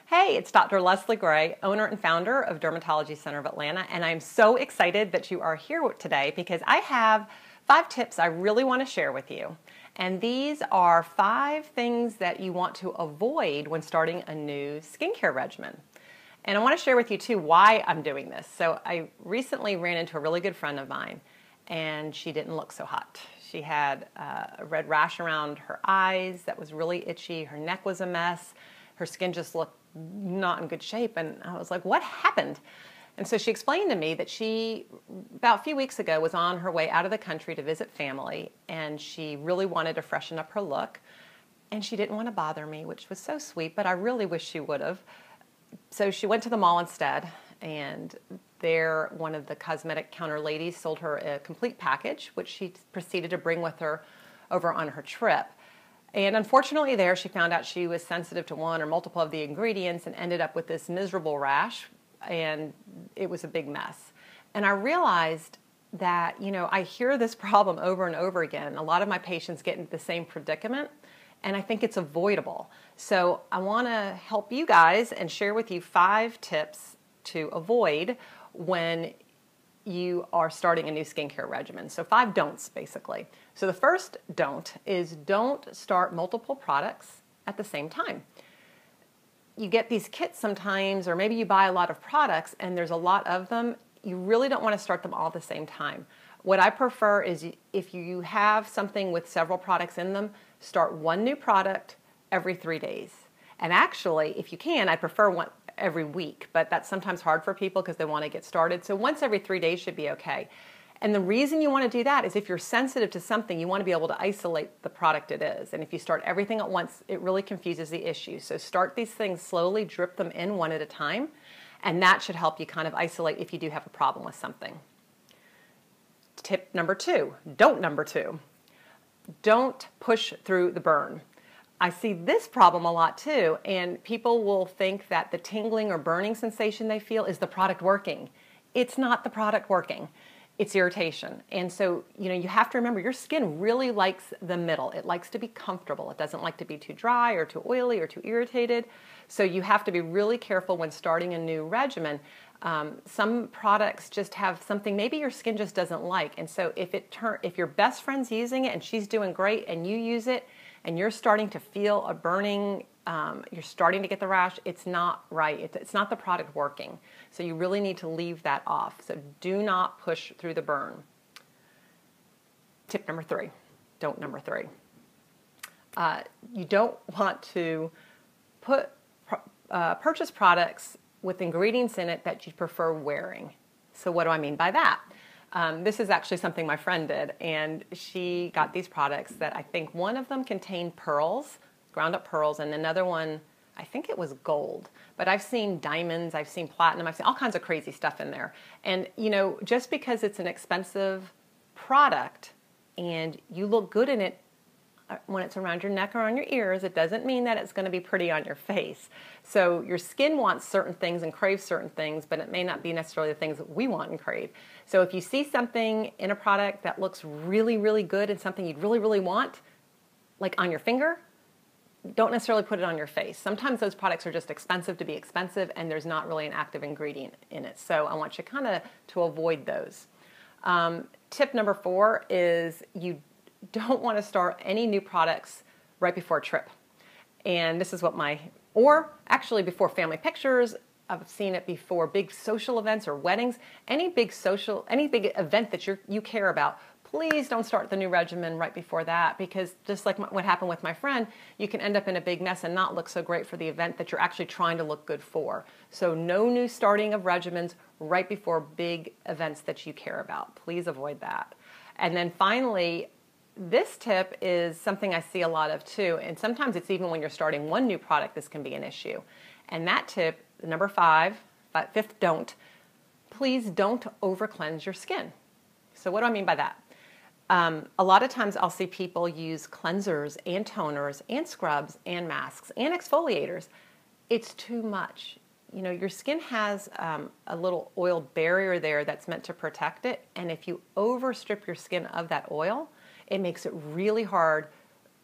Hey, it's Dr. Leslie Gray, owner and founder of Dermatology Center of Atlanta, and I'm so excited that you are here today because I have 5 tips I really want to share with you. And these are 5 things that you want to avoid when starting a new skincare regimen. And I want to share with you too why I'm doing this. So I recently ran into a really good friend of mine, and she didn't look so hot. She had a red rash around her eyes that was really itchy. Her neck was a mess. Her skin just looked not in good shape, and I was like, what happened? And so she explained to me that she, about a few weeks ago, was on her way out of the country to visit family, and she really wanted to freshen up her look, and she didn't want to bother me, which was so sweet, but I really wish she would have. So she went to the mall instead, and there one of the cosmetic counter ladies sold her a complete package, which she proceeded to bring with her over on her trip. And unfortunately there she found out she was sensitive to one or multiple of the ingredients and ended up with this miserable rash, and it was a big mess. And I realized that, I hear this problem over and over again. A lot of my patients get into the same predicament, and I think it's avoidable. So I want to help you guys and share with you 5 tips to avoid when you are starting a new skincare regimen. So 5 don'ts, basically. So the first don't is don't start multiple products at the same time. You get these kits sometimes, or maybe you buy a lot of products and there's a lot of them. You really don't want to start them all at the same time. What I prefer is if you have something with several products in them, start one new product every 3 days. And actually, if you can, I prefer one every week, but that's sometimes hard for people because they want to get started. So once every 3 days should be okay. And the reason you want to do that is if you're sensitive to something, you want to be able to isolate the product it is. And if you start everything at once, it really confuses the issue. So start these things slowly, drip them in one at a time, and that should help you kind of isolate if you do have a problem with something. Tip number 2, don't number 2. Don't push through the burn. I see this problem a lot too, and people will think that the tingling or burning sensation they feel is the product working. It's not the product working. It's irritation. And so, you have to remember your skin really likes the middle. It likes to be comfortable. It doesn't like to be too dry or too oily or too irritated. So you have to be really careful when starting a new regimen. Some products just have something maybe your skin just doesn't like. And so if your best friend's using it and she's doing great and you use it and you're starting to feel a burning, you're starting to get the rash, it's not right. It's not the product working. So you really need to leave that off. So do not push through the burn. Tip number 3, don't number 3. You don't want to purchase products with ingredients in it that you prefer wearing. So what do I mean by that? This is actually something my friend did, and she got these products that I think one of them contained pearls, ground up pearls, and another one, I think it was gold. But I've seen diamonds, I've seen platinum, I've seen all kinds of crazy stuff in there. And just because it's an expensive product and you look good in it when it's around your neck or on your ears, it doesn't mean that it's going to be pretty on your face. So your skin wants certain things and craves certain things, but it may not be necessarily the things that we want and crave. So if you see something in a product that looks really, really good and something you'd really, really want, like on your finger, don't necessarily put it on your face. Sometimes those products are just expensive to be expensive and there's not really an active ingredient in it. So I want you to avoid those. Tip number 4 is you don't want to start any new products right before a trip. And this is or actually before family pictures. I've seen it before big social events or weddings. Any big event that you care about, please don't start the new regimen right before that, because just like what happened with my friend, you can end up in a big mess and not look so great for the event that you're actually trying to look good for. So no new starting of regimens right before big events that you care about. Please avoid that. And then finally, this tip is something I see a lot of too, and sometimes it's even when you're starting one new product, this can be an issue. And that tip, number 5, 5th don't, please don't over cleanse your skin. So what do I mean by that? A lot of times I'll see people use cleansers and toners and scrubs and masks and exfoliators. It's too much. Your skin has a little oil barrier there that's meant to protect it, and if you overstrip your skin of that oil, it makes it really hard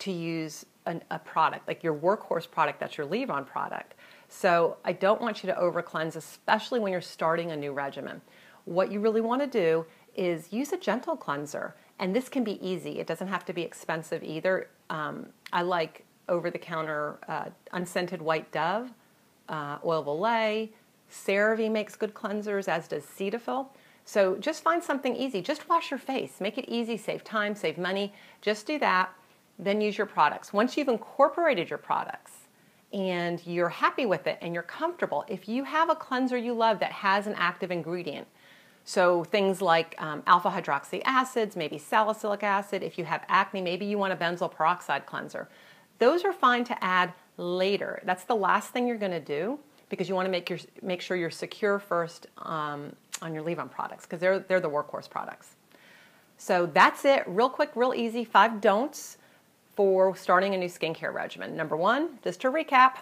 to use a product, like your workhorse product, that's your leave-on product. So I don't want you to over cleanse, especially when you're starting a new regimen. What you really want to do is use a gentle cleanser, and this can be easy. It doesn't have to be expensive either. I like over-the-counter unscented white Dove, oil of Olay. CeraVe makes good cleansers, as does Cetaphil. So just find something easy. Just wash your face. Make it easy, save time, save money. Just do that, then use your products. Once you've incorporated your products and you're happy with it and you're comfortable, if you have a cleanser you love that has an active ingredient, so things like alpha hydroxy acids, maybe salicylic acid, if you have acne, maybe you want a benzoyl peroxide cleanser. Those are fine to add later. That's the last thing you're going to do, because you want to make sure you're secure first on your leave-on products, because they're the workhorse products. So that's it. Real quick, real easy. 5 don'ts for starting a new skincare regimen. Number 1, just to recap,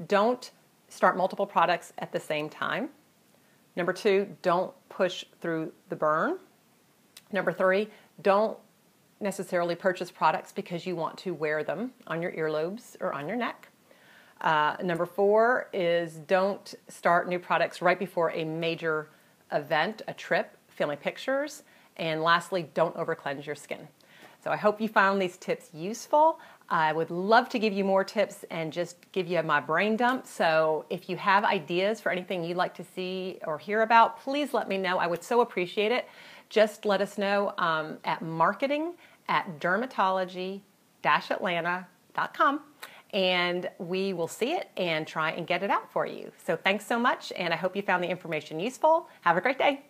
don't start multiple products at the same time. Number 2, don't push through the burn. Number 3, don't necessarily purchase products because you want to wear them on your earlobes or on your neck. Number 4 is don't start new products right before a major event, a trip, family pictures. And lastly, don't over cleanse your skin. So I hope you found these tips useful. I would love to give you more tips and just give you my brain dump. So if you have ideas for anything you'd like to see or hear about, please let me know. I would so appreciate it. Just let us know at marketing@dermatology-atlanta.com, and we will see it and try and get it out for you. So thanks so much, and I hope you found the information useful. Have a great day.